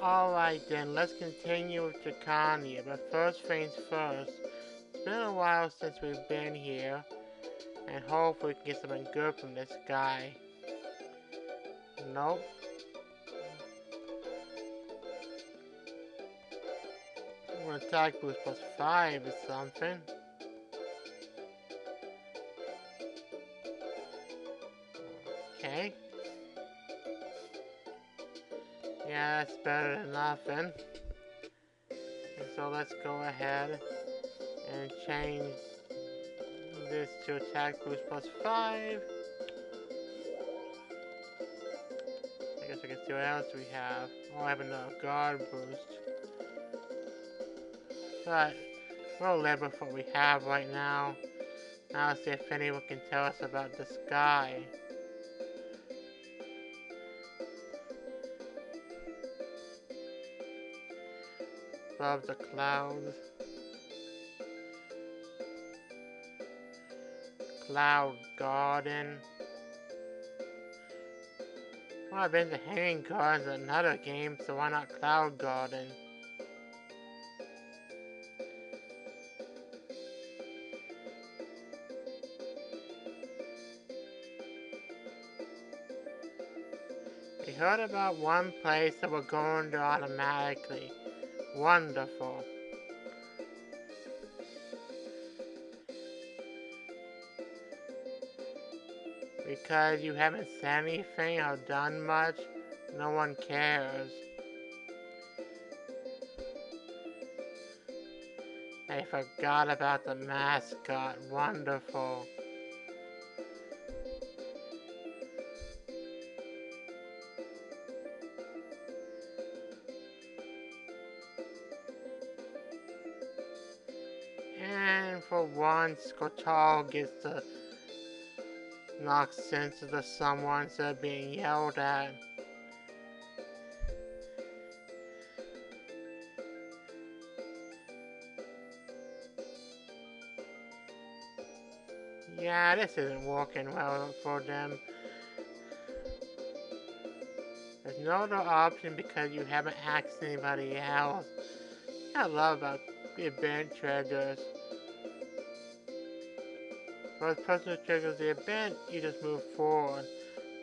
Alright then, let's continue with Jikandia, but first things first. It's been a while since we've been here, and hopefully we can get something good from this guy. Nope. I'm gonna attack boost plus 5 or something. Okay. Yeah, that's better than nothing. And so let's go ahead and change this to attack boost plus 5. I guess we can see what else we have. Oh, I have another guard boost. But we'll live with what we have right now. Now let's see if anyone can tell us about the sky. Above the clouds. Cloud Garden. Well, I've been to Hanging Gardens in another game, so why not Cloud Garden? We heard about one place that we're going to automatically. Wonderful. Because you haven't said anything or done much, no one cares. They forgot about the mascot. Wonderful. And for once, Kotal gets to knock sense into someone instead of being yelled at. Yeah, this isn't working well for them. There's no other option because you haven't asked anybody else. I love about event triggers. First person who triggers the event, you just move forward.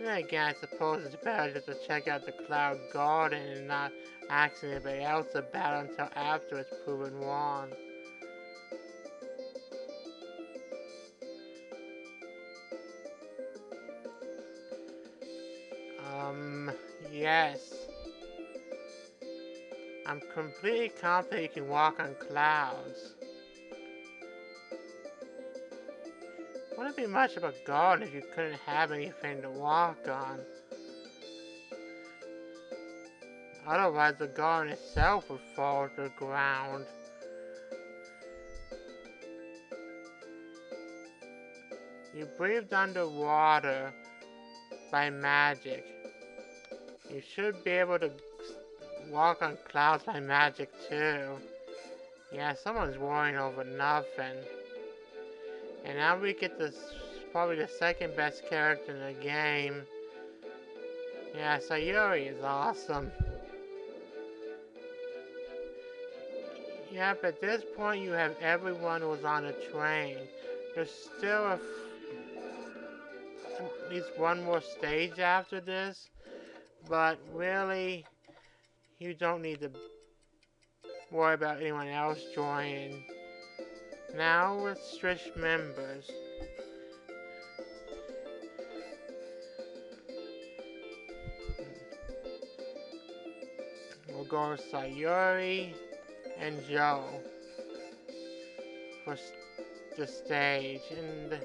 Then again, I suppose it's better just to check out the Cloud Garden and not ask anybody else about it until after it's proven wrong. Yes. I'm completely confident you can walk on clouds. Wouldn't be much of a garden if you couldn't have anything to walk on. Otherwise, the garden itself would fall to the ground. You breathed underwater by magic. You should be able to walk on clouds by magic too. Yeah, someone's worrying over nothing. And now we get this, probably the second best character in the game. Yeah, Sayuri is awesome. Yep, at this point you have everyone who was on the train. There's still at least one more stage after this, but really, you don't need to worry about anyone else joining. Now with strict members. We'll go with Sayuri and Joe for the stage, and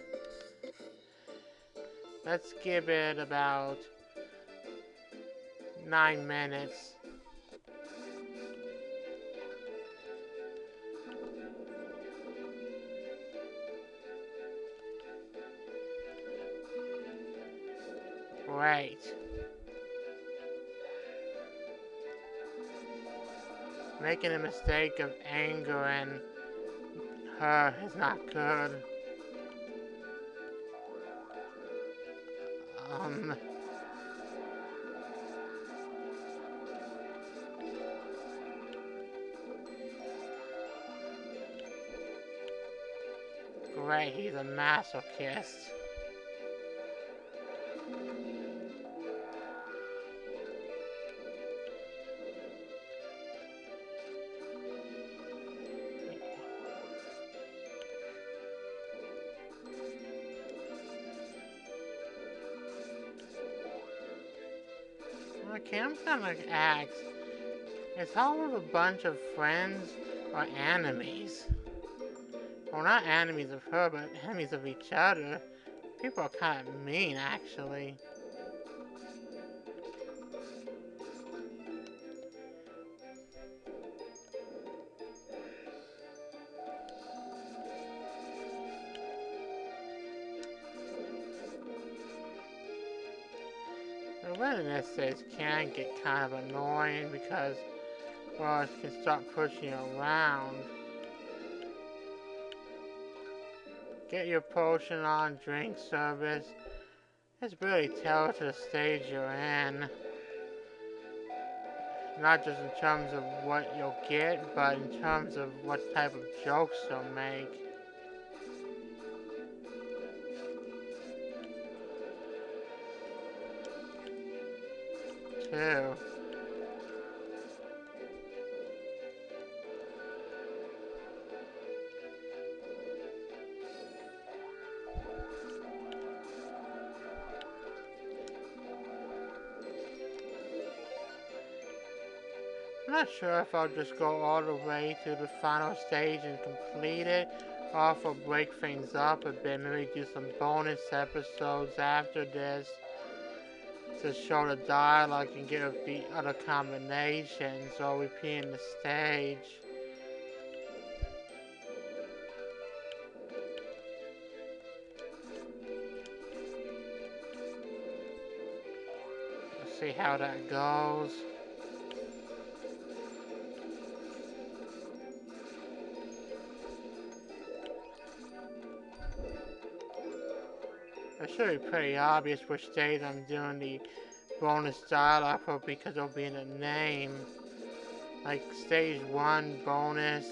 let's give it about 9 minutes. Great. Making a mistake of angering her is not good. right, he's a masochist. Okay, I'm gonna ask, is Hako a bunch of friends or enemies? Well, not enemies of her, but enemies of each other. People are kind of mean, actually. The wilderness stage can get kind of annoying because, well, it can start pushing you around. Get your potion on, drink service. This really tells the stage you're in. Not just in terms of what you'll get, but in terms of what type of jokes you'll make. Too. I'm not sure if I'll just go all the way to the final stage and complete it, or if I'll break things up a bit, maybe do some bonus episodes after this to show the dialogue and get the other combinations, or repeating the stage. We'll see how that goes. It should be pretty obvious which stage I'm doing the bonus dialogue for because it'll be in the name. Like stage 1 bonus,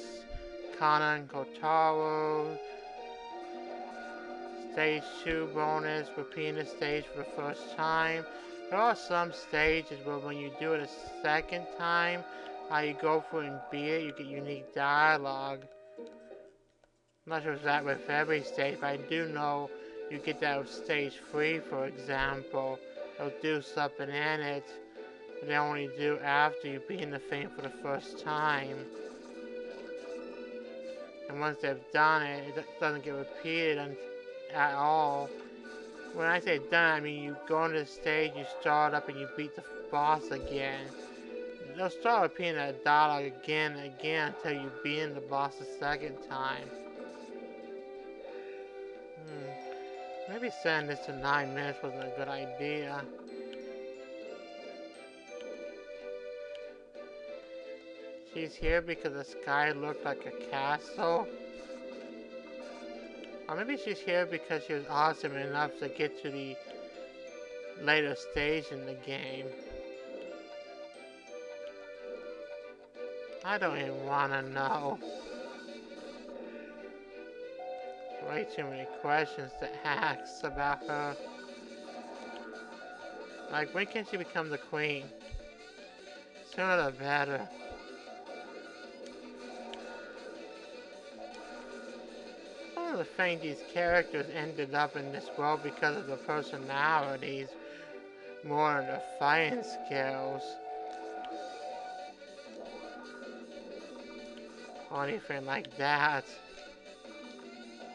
Kana and Kotaro. Stage 2 bonus, repeating the stage for the first time. There are some stages where when you do it a second time, you go through and beat it, you get unique dialogue. I'm not sure if that with every stage, but I do know you get that with stage 3, for example. They'll do something in it, but they only do after you beat the thing for the first time. And once they've done it, it doesn't get repeated at all. When I say done, I mean you go into the stage, you start up, and you beat the boss again. They'll start repeating that dialogue again and again until you beat the boss the second time. Maybe setting this to 9 minutes wasn't a good idea. She's here because the sky looked like a castle. Or maybe she's here because she was awesome enough to get to the later stage in the game. I don't even want to know. Way too many questions to ask about her. Like, when can she become the queen? Sooner the better. Some of the things these characters ended up in this world because of their personalities, more than their fighting skills. Or anything like that.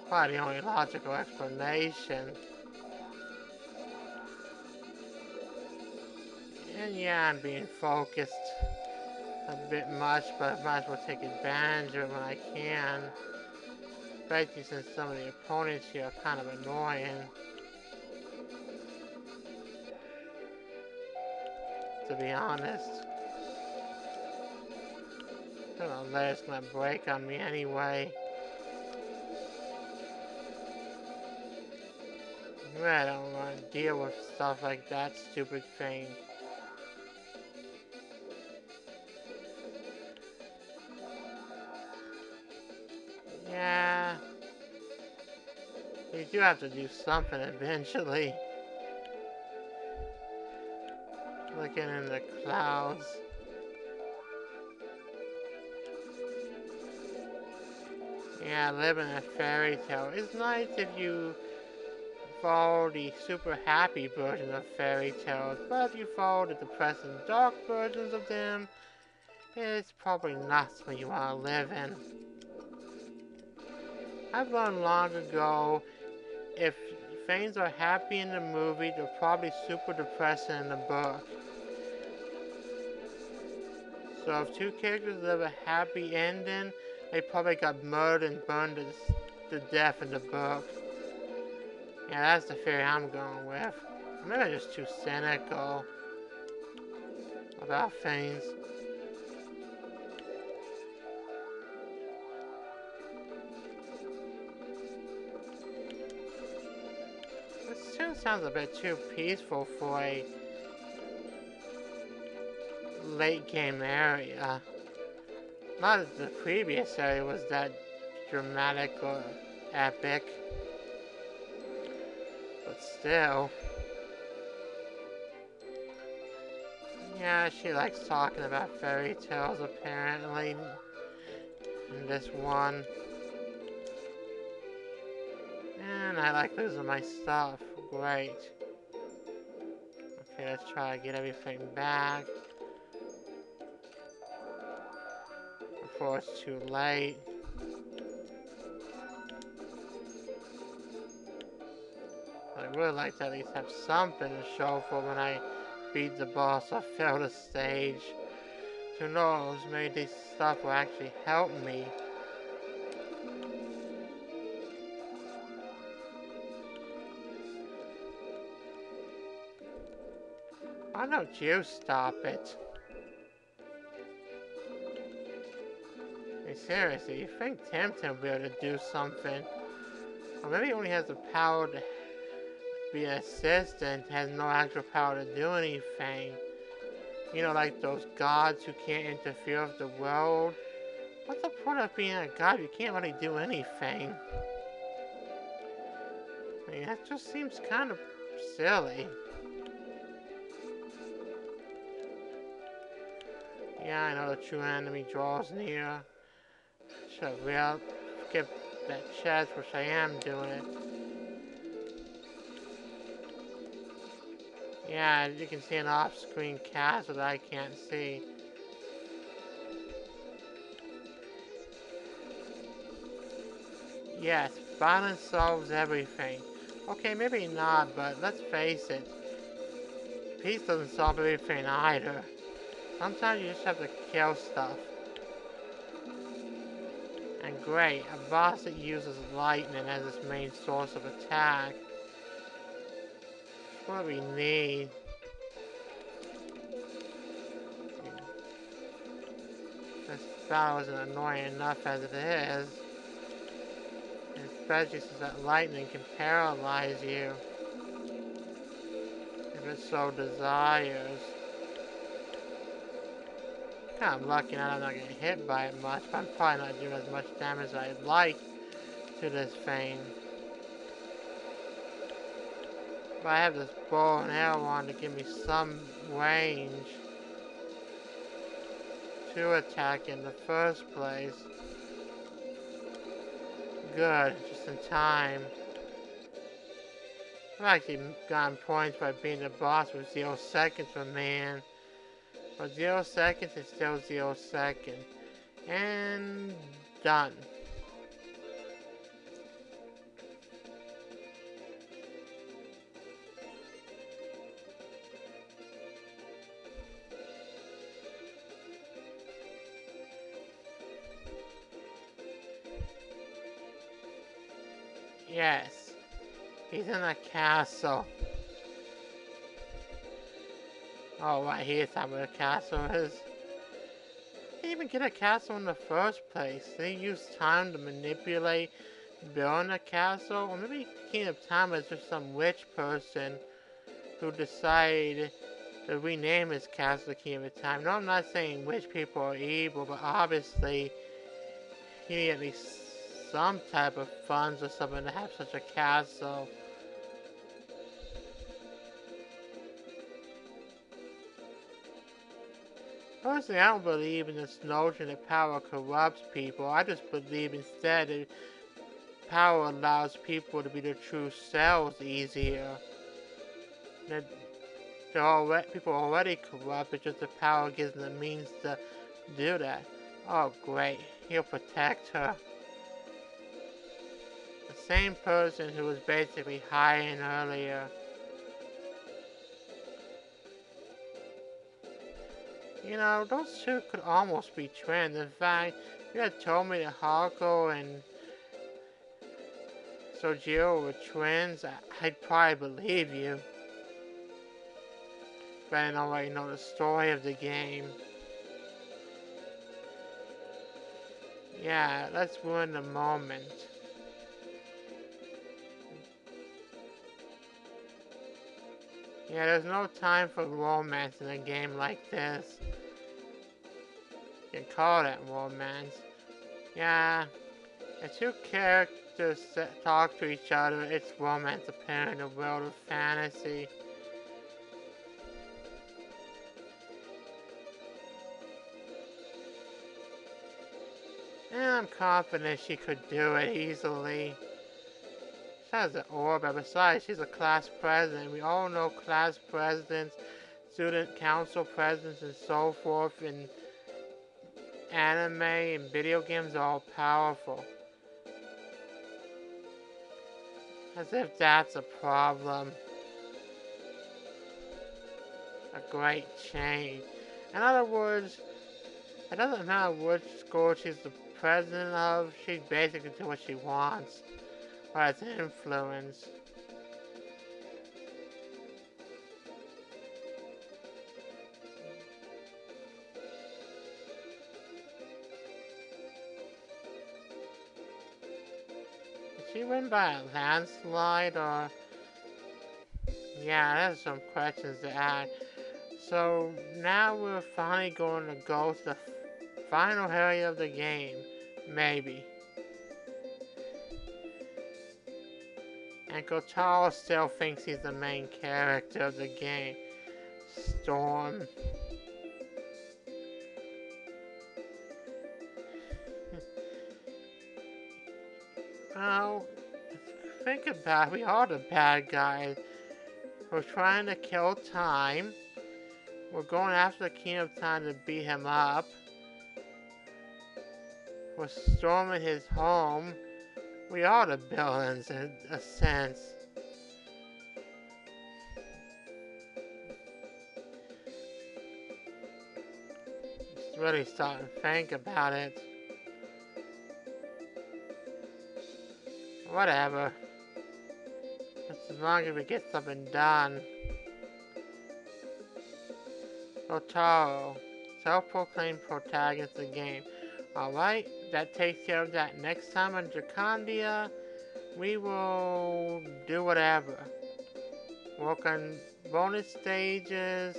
Probably the only logical explanation. And yeah, I'm being focused a bit much, but I might as well take advantage of it when I can. Especially since some of the opponents here are kind of annoying. To be honest. I don't know, let us not break on me anyway. I don't want to deal with stuff like that stupid thing. Yeah. do have to do something eventually. Looking in the clouds. Yeah, living a fairy tale. It's nice if you follow the super happy version of fairy tales, but if you follow the depressing dark versions of them, it's probably not what you want to live in. I've learned long ago, if things are happy in the movie, they're probably super depressing in the book. So if two characters live a happy ending, they probably got murdered and burned to death in the book. Yeah, that's the theory I'm going with. Maybe I'm just too cynical about things. This tune sounds a bit too peaceful for a late game area. Not that the previous area was that dramatic or epic, but still. Yeah, she likes talking about fairy tales apparently in this one. And I like losing my stuff. Great. Okay, let's try to get everything back before it's too late. I'd really like to at least have something to show for when I beat the boss or fail the stage. Who knows, maybe this stuff will actually help me. Why don't you stop it? I mean, seriously, you think Tim will be able to do something? Or maybe he only has the power to be an assistant, has no actual power to do anything. You know, like those gods who can't interfere with the world. What's the point of being a god if you can't really do anything? I mean, that just seems kind of silly. Yeah, I know the true enemy draws near. Should really skip that chest, which I am doing it. Yeah, you can see an off-screen castle that I can't see. Yes, violence solves everything. Okay, maybe not, but let's face it. Peace doesn't solve everything either. Sometimes you just have to kill stuff. And great, a boss that uses lightning as its main source of attack. That's what we need. This battle isn't annoying enough as it is. Especially since that lightning can paralyze you. If it so desires. Kind of lucky that I'm not getting hit by it much, but I'm probably not doing as much damage as I'd like to this thing. But I have this bow and arrow on to give me some range to attack in the first place. Good, just in time. I've actually gotten points by beating the boss with 0 seconds remain. But 0 seconds is still 0 seconds. And done. Yes, he's in a castle. Oh, right, here's how the castle is. He didn't even get a castle in the first place. They used time to manipulate building a castle. Or maybe King of Time was just some witch person who decided to rename his castle the King of Time. No, I'm not saying witch people are evil, but obviously he at least some type of funds or something to have such a castle. Personally, I don't believe in this notion that power corrupts people. I just believe instead that power allows people to be their true selves easier. That people are already corrupt, it's just the power gives them the means to do that. Oh great, he'll protect her. The same person who was basically hiring earlier. You know, those two could almost be twins. In fact, if you had told me that Hako and Sojiro were twins, I'd probably believe you. But I didn't already know the story of the game. Yeah, let's ruin the moment. Yeah, there's no time for romance in a game like this. You can call that romance. Yeah, if two characters talk to each other, it's romance apparent in the world of fantasy. And I'm confident she could do it easily. She has an aura, besides she's a class president. We all know class presidents, student council presidents, and so forth in anime and video games are all powerful. As if that's a problem. A great change. In other words, it doesn't matter which school she's the president of, she basically do what she wants. Or has influence. Did she win by a landslide or... Yeah, there's some questions to add. So now we're finally going to go to the final area of the game. Maybe. And Kotaro still thinks he's the main character of the game. Storm. Well, think about it. We are the bad guys. We're trying to kill time. We're going after the King of Time to beat him up. We're storming his home. We are the villains in a sense. Just really starting to think about it. Whatever. Just as long as we get something done. Otaro, self-proclaimed protagonist of the game. Alright, that takes care of that. Next time on Jikandia, we will do whatever. Work on bonus stages,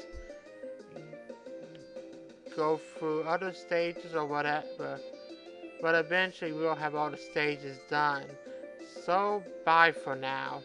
go through other stages or whatever. But eventually we'll have all the stages done. So, bye for now.